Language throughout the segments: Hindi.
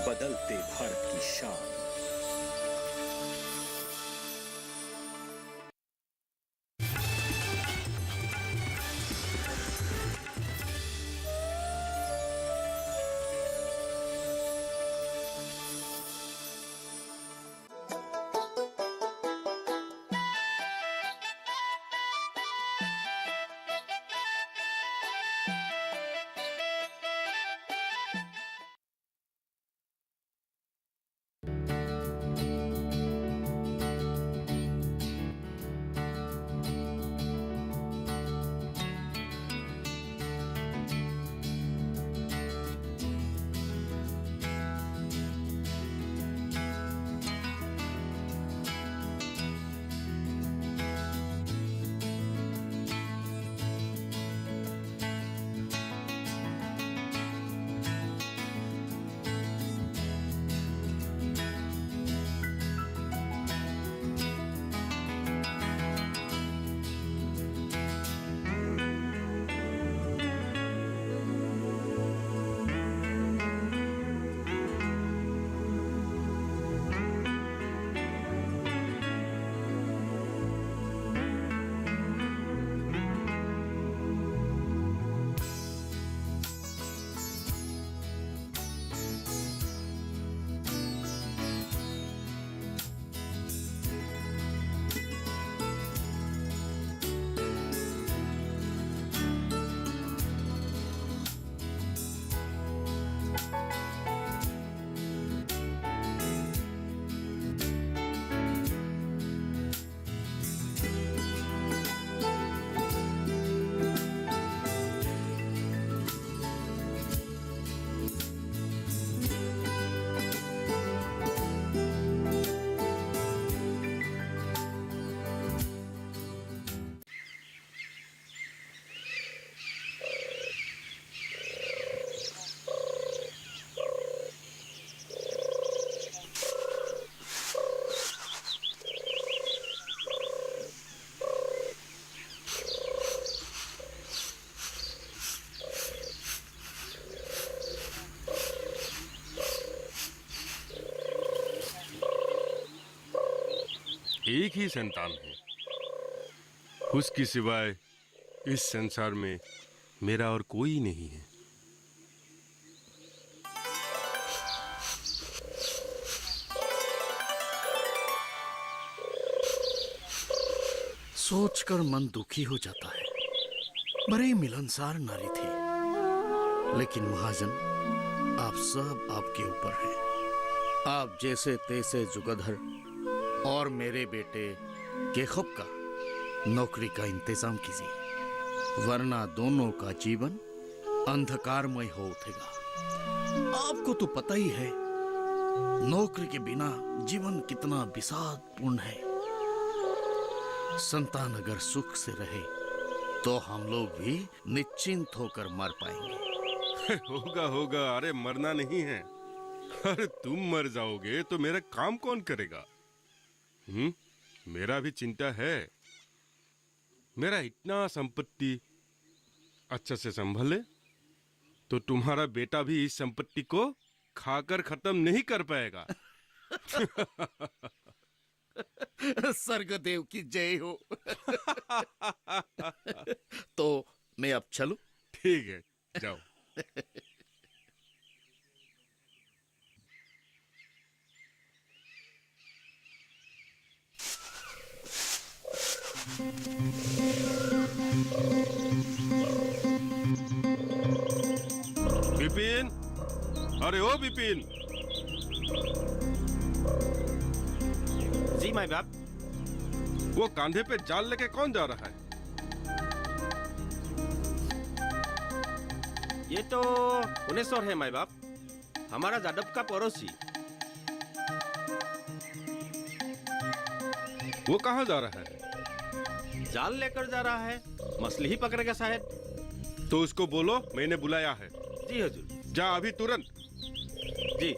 बदलते भारत की शान। एक ही संतान है, उसके सिवाय इस संसार में मेरा और कोई नहीं है। सोचकर मन दुखी हो जाता है। बड़े मिलनसार नारी थी, लेकिन महाजन आप सब आपके ऊपर हैं। आप जैसे तैसे जुगधर और मेरे बेटे केखब का नौकरी का इंतजाम कीजिए, वरना दोनों का जीवन अंधकारमय हो उठेगा। आपको तो पता ही है नौकरी के बिना जीवन कितना विषादपूर्ण है। संतान अगर सुख से रहे तो हम लोग भी निश्चिंत होकर मर पाएंगे। होगा होगा, अरे मरना नहीं है। अरे तुम मर जाओगे तो मेरा काम कौन करेगा? मेरा भी चिंता है। मेरा इतना संपत्ति अच्छा से संभले तो तुम्हारा बेटा भी इस संपत्ति को खाकर खत्म नहीं कर पाएगा। स्वर्गदेव की जय हो। तो मैं अब चलूं? ठीक है, जाओ। विपिन, अरे ओ विपिन। जी माई बाप। वो कांधे पे जाल लेके कौन जा रहा है? ये तो पुनेश्वर है माई बाप, हमारा जादव का पड़ोसी। वो कहाँ जा रहा है? जाल लेकर जा रहा है, मछली ही पकड़ेगा शायद। तो उसको बोलो मैंने बुलाया है। जी हुजूर। जा अभी तुरंत। जी।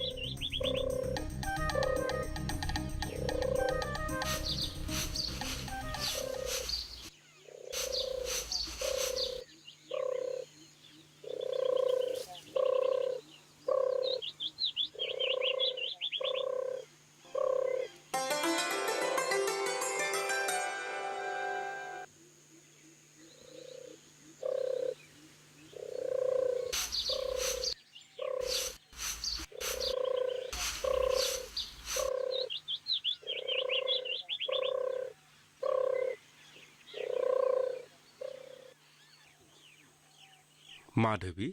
माधवी,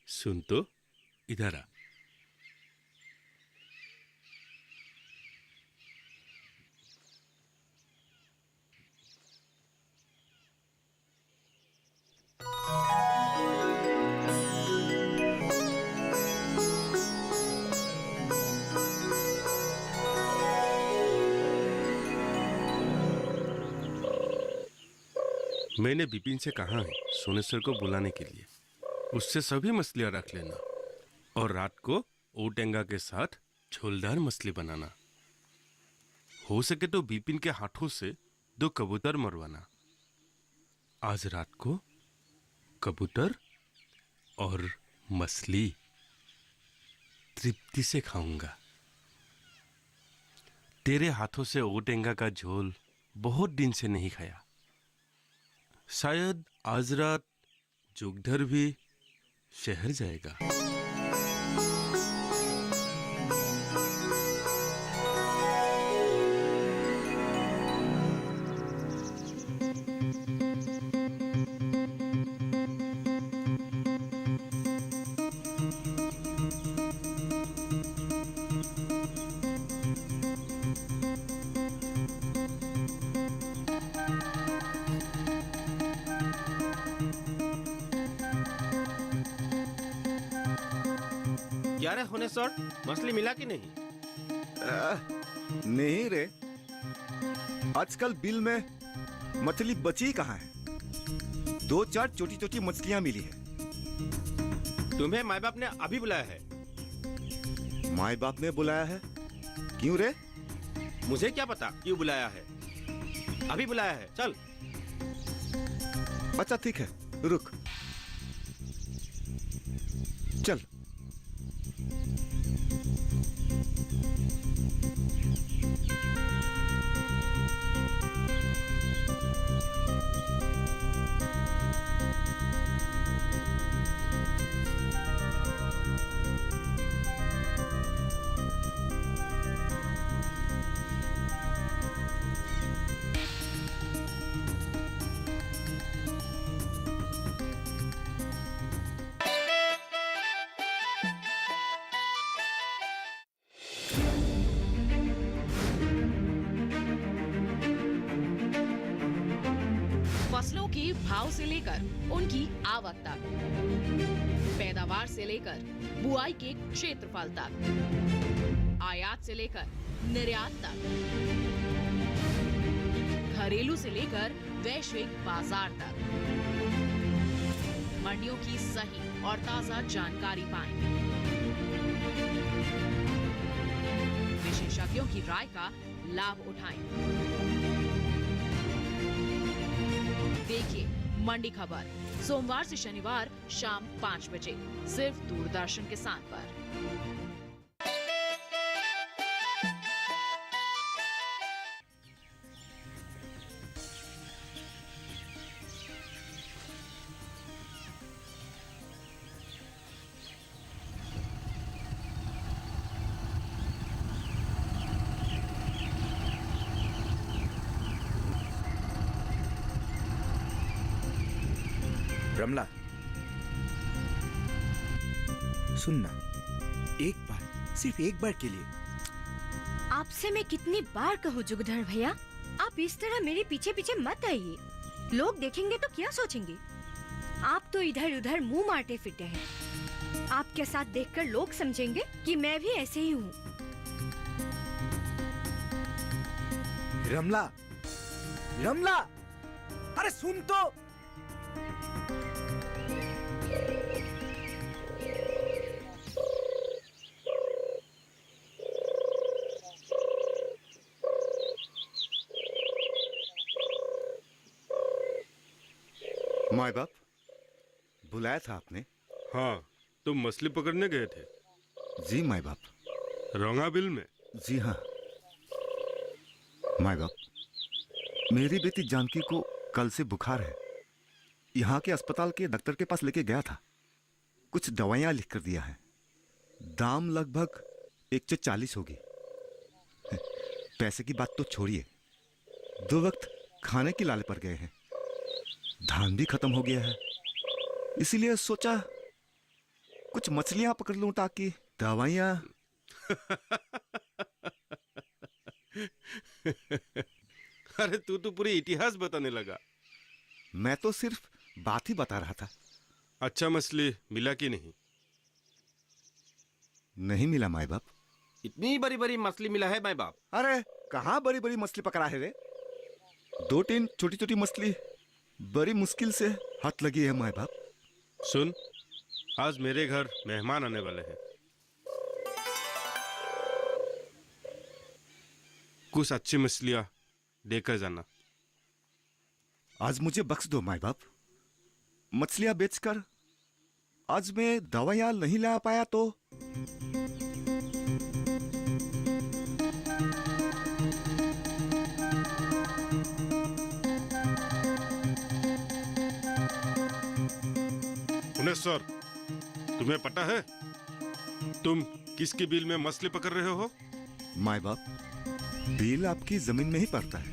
सुन तो, इधर आ। मैंने बिपिन से कहा है सोनेश्वर को बुलाने के लिए, उससे सभी मछलियां रख लेना और रात को ओटेंगा के साथ झोलदार मछली बनाना। हो सके तो बिपिन के हाथों से 2 कबूतर मरवाना। आज रात को कबूतर और मछली तृप्ति से खाऊंगा। तेरे हाथों से ओटेंगा का झोल बहुत दिन से नहीं खाया। शायद आज रात जुगधर भी शहर जाएगा। क्या रे होनेश्वर, मछली मिला कि नहीं? नहीं रे, आजकल बिल में मछली बची कहाँ है? 2-4 छोटी छोटी मछलियां मिली है। तुम्हें माँ बाप ने अभी बुलाया है। माँ बाप ने बुलाया है? क्यों रे? मुझे क्या पता क्यों बुलाया है। अभी बुलाया है, चल। अच्छा ठीक है, रुक, चल। फसलों के भाव से लेकर उनकी आवक तक, पैदावार से लेकर बुआई के क्षेत्रफल तक, आयात से लेकर निर्यात तक, घरेलू से लेकर वैश्विक बाजार तक, मंडियों की सही और ताजा जानकारी पाएं। विशेषज्ञों की राय का लाभ उठाएं। देखिए मंडी खबर सोमवार से शनिवार शाम 5 बजे सिर्फ दूरदर्शन किसान पर। रमला, सुनना, एक बार, सिर्फ एक बार के लिए। आपसे मैं कितनी बार कहूँ जुगधर भैया, आप इस तरह मेरे पीछे पीछे मत आइए। लोग देखेंगे तो क्या सोचेंगे? आप तो इधर उधर मुंह मारते फिरते हैं। आपके साथ देखकर लोग समझेंगे कि मैं भी ऐसे ही हूँ। रमला, रमला, अरे सुन तो। माँ बाप बुलाया था आपने? हाँ, तुम मछली पकड़ने गए थे? जी माँ बाप। रंगाबिल में? जी हाँ माँ बाप, मेरी बेटी जानकी को कल से बुखार है। यहाँ के अस्पताल के डॉक्टर के पास लेके गया था। कुछ दवाइयाँ लिख कर दिया है। दाम लगभग 140 होगी। पैसे की बात तो छोड़िए, 2 वक्त खाने की लाले पर गए हैं। धान भी खत्म हो गया है। इसीलिए सोचा कुछ मछलियां पकड़ लूं ताकि दवाइयां। अरे तू तो पूरी इतिहास बताने लगा। मैं तो सिर्फ बात ही बता रहा था। अच्छा मछली मिला कि नहीं? नहीं मिला माई बाप। इतनी बड़ी बड़ी मछली मिला है माई बाप। अरे कहाँ बड़ी बड़ी मछली पकड़ा है रे? 2-3 छोटी छोटी मछली बड़ी मुश्किल से हाथ लगी है माई बाप। सुन, आज मेरे घर मेहमान आने वाले हैं। कुछ अच्छी मछलियां देकर जाना। आज मुझे बख्श दो माई बाप। मछलियां बेचकर आज मैं दवाइयां नहीं ला पाया तो सर, तुम्हें पता है तुम किसकी बिल में मछली पकड़ रहे हो? माई बाप, बिल आपकी जमीन में ही पड़ता है।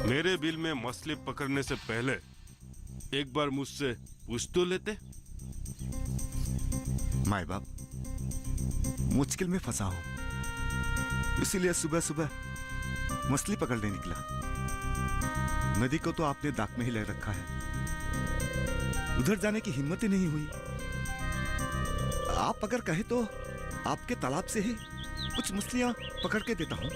मेरे बिल में मछली पकड़ने से पहले एक बार मुझसे पूछ तो लेते। माई बाप, मुश्किल में फंसा हूं, इसीलिए सुबह सुबह मछली पकड़ने निकला। नदी को तो आपने दाक में ही ले रखा है, उधर जाने की हिम्मत ही नहीं हुई। आप अगर कहे तो आपके तालाब से ही कुछ मछलियां पकड़ के देता हूं।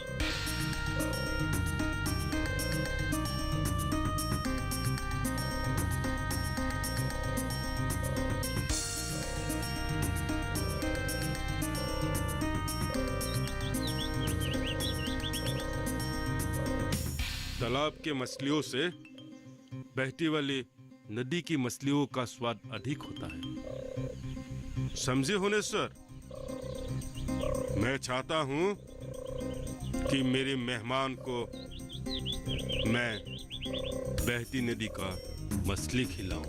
तालाब के मछलियों से बहती वाली नदी की मछलियों का स्वाद अधिक होता है। समझे होने सर? मैं चाहता हूं कि मेरे मेहमान को मैं बहती नदी का मछली खिलाऊं।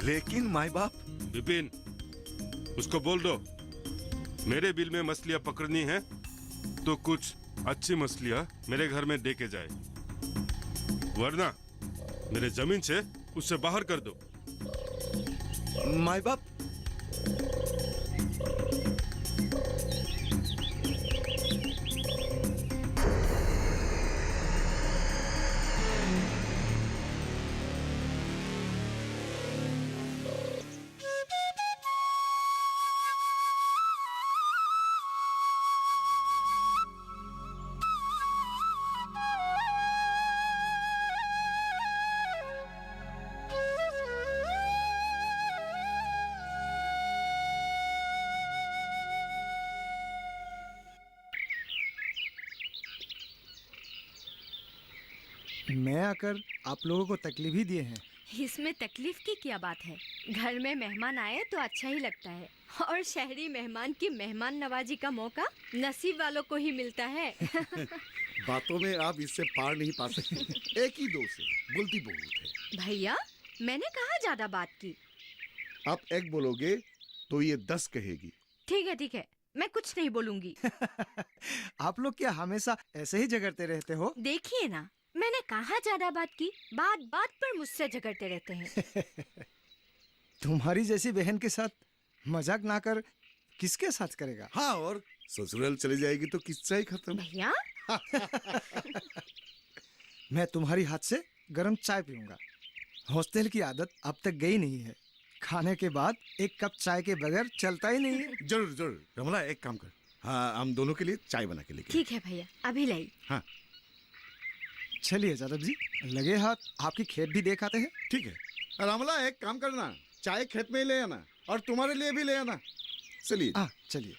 लेकिन माई बाप। विपिन, उसको बोल दो मेरे बिल में मछलियां पकड़नी है तो कुछ अच्छी मछलियां मेरे घर में दे के जाए, वरना मेरे जमीन से उससे बाहर कर दो। माई बाप, मैं आकर आप लोगों को तकलीफ ही दिए हैं। इसमें तकलीफ की क्या बात है? घर में मेहमान आए तो अच्छा ही लगता है, और शहरी मेहमान की मेहमान नवाजी का मौका नसीब वालों को ही मिलता है। बातों में आप इससे पार नहीं पा सकते। एक ही दो से बोलती बहुत है। भैया, मैंने कहा ज्यादा बात की। आप एक बोलोगे तो ये 10 कहेगी। ठीक है, मैं कुछ नहीं बोलूंगी। आप लोग क्या हमेशा ऐसे ही झगड़ते रहते हो? देखिए ना, मैंने कहा ज्यादा बात की, बात बात पर मुझसे झगड़ते रहते हैं। तुम्हारी जैसी बहन के साथ मजाक ना कर किसके साथ करेगा? हाँ, और ससुराल चली जाएगी तो किस्सा ही खत्म। भैया, मैं तुम्हारी हाथ से गर्म चाय पीऊंगा। हॉस्टल की आदत अब तक गई नहीं है। खाने के बाद एक कप चाय के बगैर चलता ही नहीं है। जरूर जरूर। रमला, एक काम कर, हाँ, हम दोनों के लिए चाय बना के लेके। ठीक है भैया, अभी लाई। हाँ, चलिए जादव जी, लगे हाथ आपकी खेत भी देख आते हैं। ठीक है। रमला, एक काम करना, चाय खेत में ही ले आना और तुम्हारे लिए भी ले आना। चलिए। हाँ, चलिए।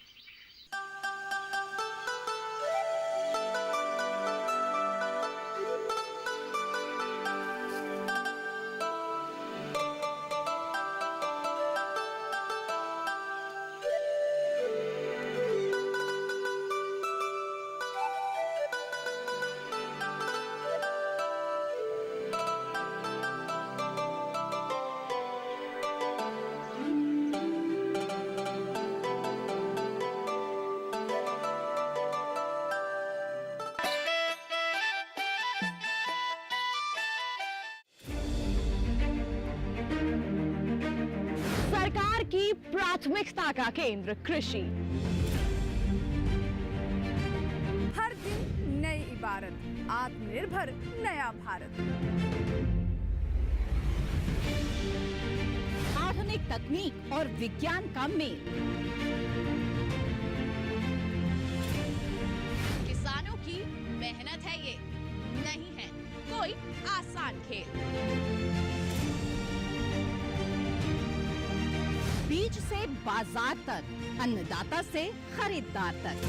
की प्राथमिकता का केंद्र कृषि। हर दिन नई इबारत, आत्मनिर्भर नया भारत। आधुनिक तकनीक और विज्ञान का मेल। किसानों की मेहनत है ये, नहीं है कोई आसान खेल। बीज से बाजार तक, अन्नदाता से खरीदार तक।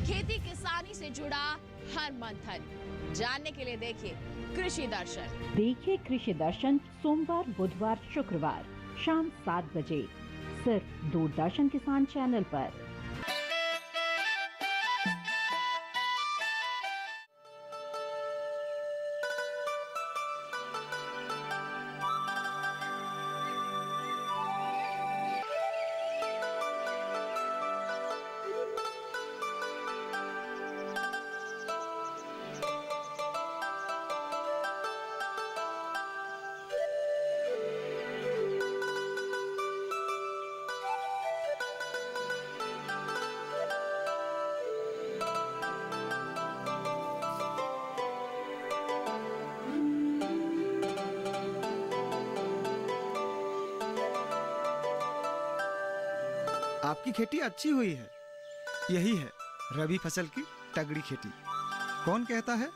खेती किसानी से जुड़ा हर मंथन जानने के लिए देखिए कृषि दर्शन। देखिए कृषि दर्शन सोमवार, बुधवार, शुक्रवार शाम 7 बजे सिर्फ दूरदर्शन किसान चैनल पर। आपकी खेती अच्छी हुई है। यही है रबी फसल की तगड़ी खेती। कौन कहता है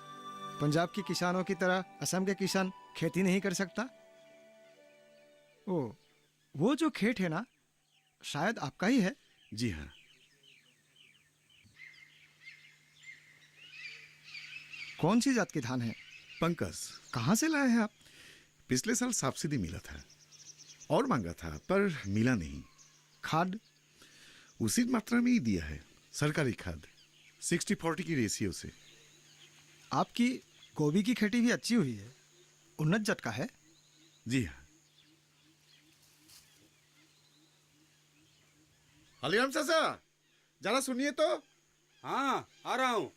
पंजाब के किसानों की तरह असम के किसान खेती नहीं कर सकता? ओ, वो जो खेत है ना, शायद आपका ही है। जी हाँ। कौन सी जात के धान है? पंकज। कहाँ से लाए हैं आप? पिछले साल सब्सिडी मिला था और मांगा था पर मिला नहीं। खाद उसी मात्रा में ही दिया है, सरकारी खाद 60-40 की रेशियो से। आपकी गोभी की खेती भी अच्छी हुई है, उन्नत जात का है। जी हाँ। हलिराम चाचा, जरा सुनिए तो। हाँ, आ रहा हूँ।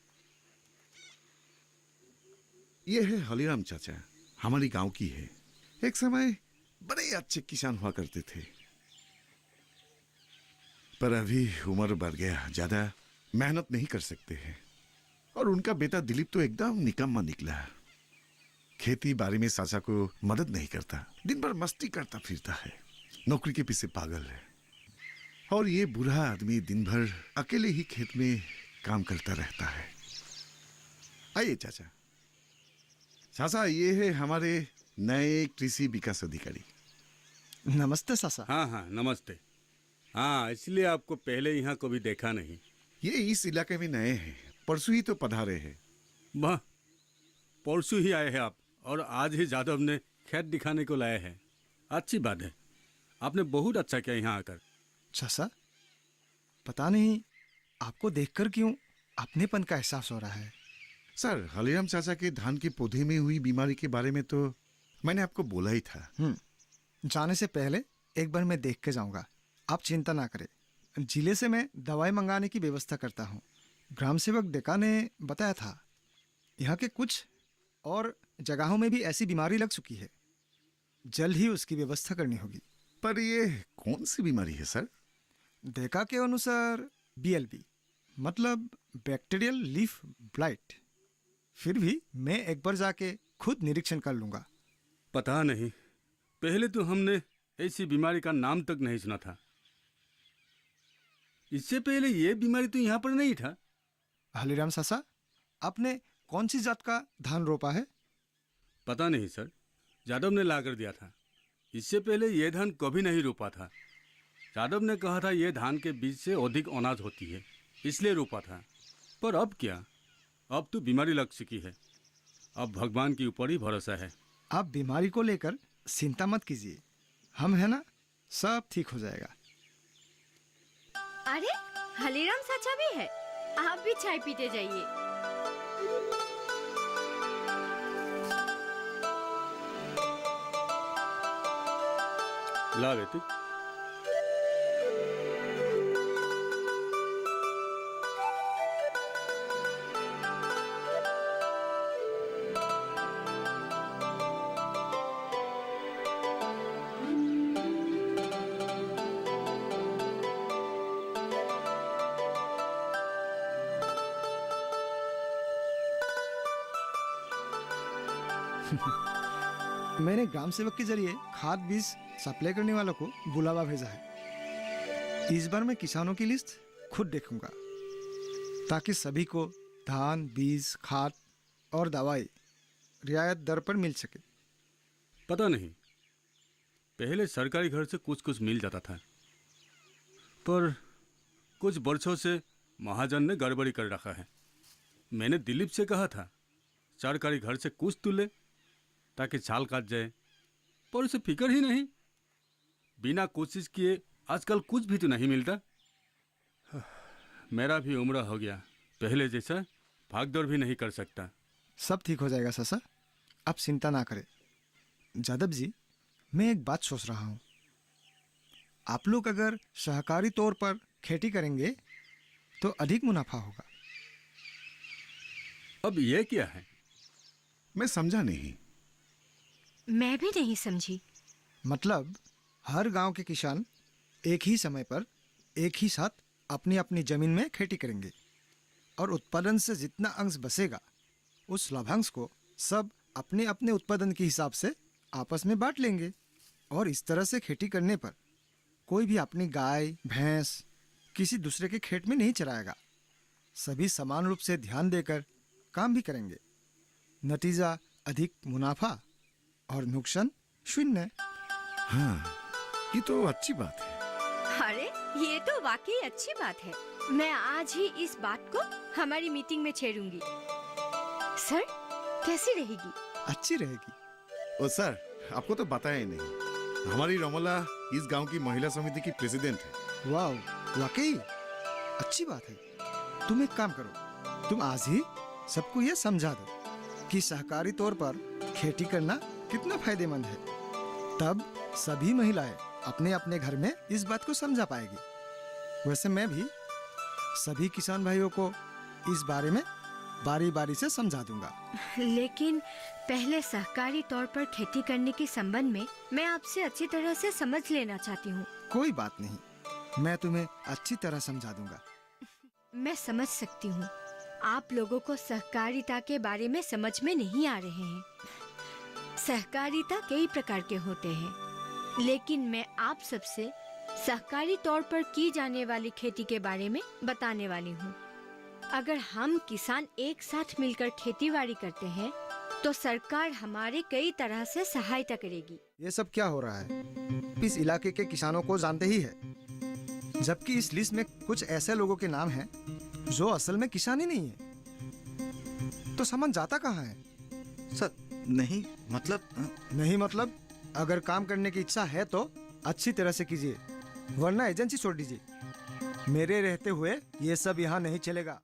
ये है हलिराम चाचा, हमारी गांव की है। एक समय बड़े अच्छे किसान हुआ करते थे, पर अभी उम्र बढ़ गया, ज्यादा मेहनत नहीं कर सकते हैं। और उनका बेटा दिलीप तो एकदम निकम्मा निकला। खेती बाड़ी में चाचा को मदद नहीं करता, दिन भर मस्ती करता फिरता है, नौकरी के पीछे पागल है। और ये बुरा आदमी दिन भर अकेले ही खेत में काम करता रहता है। आइए चाचा। चाचा, ये है हमारे नए कृषि विकास अधिकारी। नमस्ते चाचा। हाँ हाँ, नमस्ते। हाँ, इसलिए आपको पहले यहाँ कभी देखा नहीं। ये इस इलाके में नए हैं, परसों ही तो पधारे हैं। वाह, परसों ही आए हैं आप और आज ही जादव ने खेत दिखाने को लाए हैं। अच्छी बात है, आपने बहुत अच्छा किया यहाँ आकर। चाचा, पता नहीं आपको देखकर क्यों अपनेपन का एहसास हो रहा है। सर, हलिराम चाचा के धान के पौधे में हुई बीमारी के बारे में तो मैंने आपको बोला ही था। जाने से पहले एक बार मैं देख के जाऊंगा, आप चिंता ना करें। जिले से मैं दवाई मंगाने की व्यवस्था करता हूँ। ग्राम सेवक डेका ने बताया था यहाँ के कुछ और जगहों में भी ऐसी बीमारी लग चुकी है, जल्द ही उसकी व्यवस्था करनी होगी। पर ये कौन सी बीमारी है सर? डेका के अनुसार BLB मतलब बैक्टीरियल लीफ ब्लाइट। फिर भी मैं एक बार जाके खुद निरीक्षण कर लूंगा। पता नहीं, पहले तो हमने ऐसी बीमारी का नाम तक नहीं सुना था। इससे पहले ये बीमारी तो यहाँ पर नहीं था। हलिराम चाचा, आपने कौन सी जात का धान रोपा है? पता नहीं सर, यादव ने ला कर दिया था। इससे पहले ये धान कभी नहीं रोपा था। यादव ने कहा था ये धान के बीज से अधिक अनाज होती है, इसलिए रोपा था। पर अब क्या, अब तो बीमारी लग चुकी है। अब भगवान के ऊपर ही भरोसा है। आप बीमारी को लेकर चिंता मत कीजिए, हम है ना, सब ठीक हो जाएगा। अरे हलीराम चाचा भी है, आप भी चाय पीते जाइए। ला बेटी। मैंने ग्राम सेवक के जरिए खाद बीज सप्लाई करने वालों को बुलावा भेजा है। इस बार मैं किसानों की लिस्ट खुद देखूंगा ताकि सभी को धान, बीज, खाद और दवाई रियायत दर पर मिल सके। पता नहीं, पहले सरकारी घर से कुछ कुछ मिल जाता था, पर कुछ वर्षों से महाजन ने गड़बड़ी कर रखा है। मैंने दिलीप से कहा था सरकारी घर से कुछ तो ले ताकि चाल काट जाए, पर उसे फिक्र ही नहीं। बिना कोशिश किए आजकल कुछ भी तो नहीं मिलता। मेरा भी उम्र हो गया, पहले जैसा भागदौड़ भी नहीं कर सकता। सब ठीक हो जाएगा ससा, आप चिंता ना करें। जादव जी, मैं एक बात सोच रहा हूँ, आप लोग अगर सहकारी तौर पर खेती करेंगे तो अधिक मुनाफा होगा। अब ये क्या है? मैं समझा नहीं। मैं भी नहीं समझी। मतलब हर गांव के किसान एक ही समय पर एक ही साथ अपनी अपनी जमीन में खेती करेंगे और उत्पादन से जितना अंश बचेगा उस लाभांश को सब अपने अपने उत्पादन के हिसाब से आपस में बांट लेंगे। और इस तरह से खेती करने पर कोई भी अपनी गाय भैंस किसी दूसरे के खेत में नहीं चराएगा। सभी समान रूप से ध्यान देकर काम भी करेंगे। नतीजा अधिक मुनाफा और नुकसान शून्य। हाँ, ये तो अच्छी बात है। अरे ये तो वाकई अच्छी बात है। मैं आज ही इस बात को हमारी मीटिंग में छेड़ूंगी। सर, कैसी रहेगी? अच्छी रहेगी। ओ सर, आपको तो बताया ही नहीं, हमारी रमला इस गांव की महिला समिति की प्रेसिडेंट है। वाह, वाकई अच्छी बात है। तुम एक काम करो, तुम आज ही सबको ये समझा दो कि सहकारी तौर पर खेती करना कितना फायदेमंद है। तब सभी महिलाएं अपने अपने घर में इस बात को समझा पाएगी। वैसे मैं भी सभी किसान भाइयों को इस बारे में बारी बारी से समझा दूंगा। लेकिन पहले सहकारी तौर पर खेती करने के संबंध में मैं आपसे अच्छी तरह से समझ लेना चाहती हूँ। कोई बात नहीं, मैं तुम्हें अच्छी तरह समझा दूंगा। मैं समझ सकती हूँ, आप लोगों को सहकारिता के बारे में समझ में नहीं आ रहे हैं। सहकारिता कई प्रकार के होते हैं, लेकिन मैं आप सबसे सहकारी तौर पर की जाने वाली खेती के बारे में बताने वाली हूँ। अगर हम किसान एक साथ मिलकर खेतीबाड़ी करते हैं तो सरकार हमारे कई तरह से सहायता करेगी। ये सब क्या हो रहा है? इस इलाके के किसानों को जानते ही है, जबकि इस लिस्ट में कुछ ऐसे लोगों के नाम हैं जो असल में किसान ही नहीं है। तो समझ जाता कहाँ है? सर नहीं मतलब अगर काम करने की इच्छा है तो अच्छी तरह से कीजिए, वरना एजेंसी छोड़ दीजिए। मेरे रहते हुए ये सब यहाँ नहीं चलेगा।